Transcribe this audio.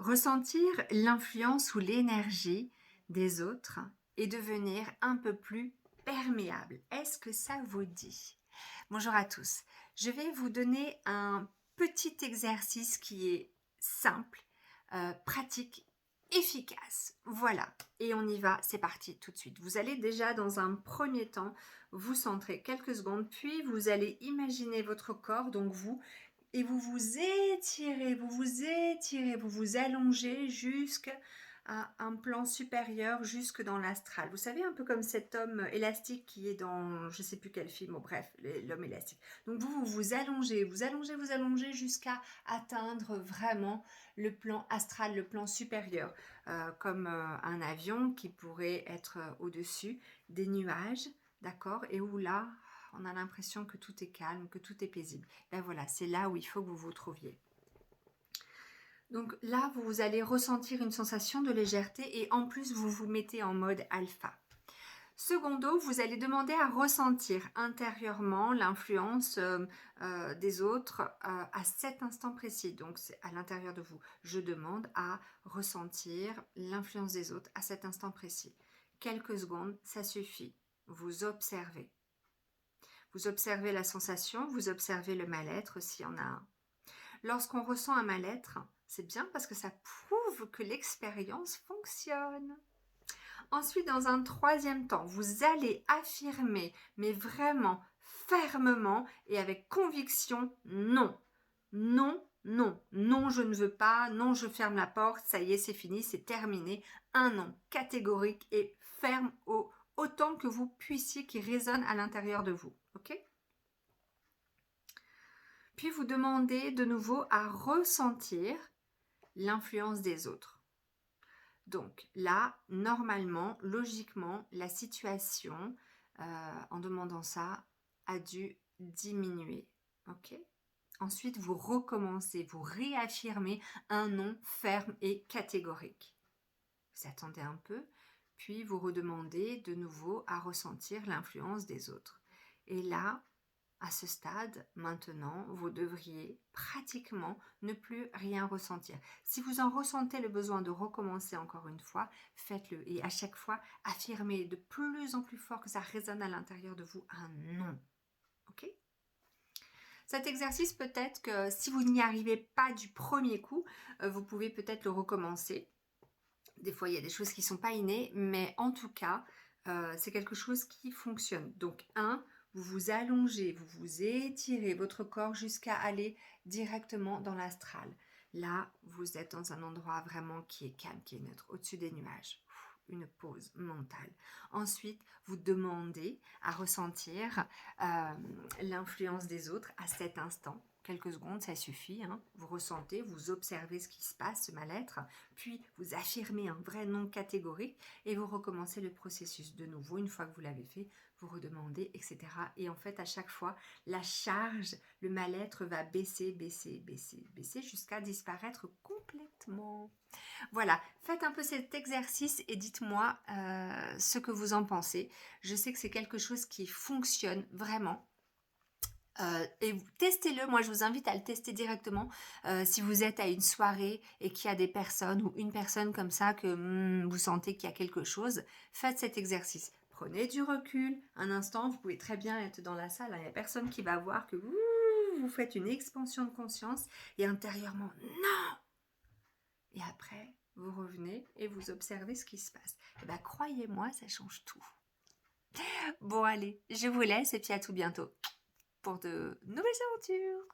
Ressentir l'influence ou l'énergie des autres et devenir un peu plus perméable. Est-ce que ça vous dit? Bonjour à tous. Je vais vous donner un petit exercice qui est simple, pratique, efficace. Voilà. Et on y va. C'est parti tout de suite. Vous allez déjà dans un premier temps vous centrer quelques secondes, puis vous allez imaginer votre corps, donc vous, et vous vous étirez, vous vous étirez, vous vous allongez jusqu'à un plan supérieur, jusque dans l'astral. Vous savez, un peu comme cet homme élastique qui est dans, je ne sais plus quel film, bon, bref, l'homme élastique. Donc vous vous allongez, vous allongez, vous allongez jusqu'à atteindre vraiment le plan astral, le plan supérieur, comme un avion qui pourrait être au-dessus des nuages, d'accord, et où là, on a l'impression que tout est calme, que tout est paisible. Ben voilà, c'est là où il faut que vous vous trouviez. Donc là, vous allez ressentir une sensation de légèreté et en plus, vous vous mettez en mode alpha. Secondo, vous allez demander à ressentir intérieurement l'influence des autres à cet instant précis. Donc, c'est à l'intérieur de vous. Je demande à ressentir l'influence des autres à cet instant précis. Quelques secondes, ça suffit. Vous observez. Vous observez la sensation, vous observez le mal-être s'il y en a un. Lorsqu'on ressent un mal-être, c'est bien parce que ça prouve que l'expérience fonctionne. Ensuite, dans un troisième temps, vous allez affirmer, mais vraiment fermement et avec conviction, non, non, non, non, je ne veux pas, non, je ferme la porte, ça y est, c'est fini, c'est terminé. Un non catégorique et ferme autant que vous puissiez qui résonne à l'intérieur de vous. Ok ? Puis vous demandez de nouveau à ressentir l'influence des autres. Donc là, normalement, logiquement, la situation, en demandant ça, a dû diminuer. Ok ? Ensuite, vous recommencez, vous réaffirmez un non ferme et catégorique. Vous attendez un peu, puis vous redemandez de nouveau à ressentir l'influence des autres. Et là, à ce stade, maintenant, vous devriez pratiquement ne plus rien ressentir. Si vous en ressentez le besoin de recommencer encore une fois, faites-le. Et à chaque fois, affirmez de plus en plus fort que ça résonne à l'intérieur de vous un non. Ok ? Cet exercice, peut-être que si vous n'y arrivez pas du premier coup, vous pouvez peut-être le recommencer. Des fois, il y a des choses qui ne sont pas innées, mais en tout cas, c'est quelque chose qui fonctionne. Donc, vous vous allongez, vous vous étirez votre corps jusqu'à aller directement dans l'astral. Là, vous êtes dans un endroit vraiment qui est calme, qui est neutre, au-dessus des nuages. Une pause mentale. Ensuite, vous demandez à ressentir l'influence des autres à cet instant. Quelques secondes, ça suffit. Vous ressentez, vous observez ce qui se passe, ce mal-être, puis vous affirmez un vrai non catégorique et vous recommencez le processus de nouveau. Une fois que vous l'avez fait, vous redemandez, etc. Et en fait, à chaque fois, la charge, le mal-être va baisser, baisser, baisser, baisser jusqu'à disparaître complètement. Voilà, faites un peu cet exercice et dites-moi ce que vous en pensez. Je sais que c'est quelque chose qui fonctionne vraiment. Et testez-le, moi je vous invite à le tester directement si vous êtes à une soirée et qu'il y a des personnes ou une personne comme ça que vous sentez qu'il y a quelque chose, faites cet exercice. Prenez du recul, un instant, vous pouvez très bien être dans la salle, il n'y a personne qui va voir que vous faites une expansion de conscience et intérieurement, non. Et après, vous revenez et vous observez ce qui se passe. Et bien croyez-moi, ça change tout. Bon allez, je vous laisse et puis à tout bientôt pour de nouvelles aventures.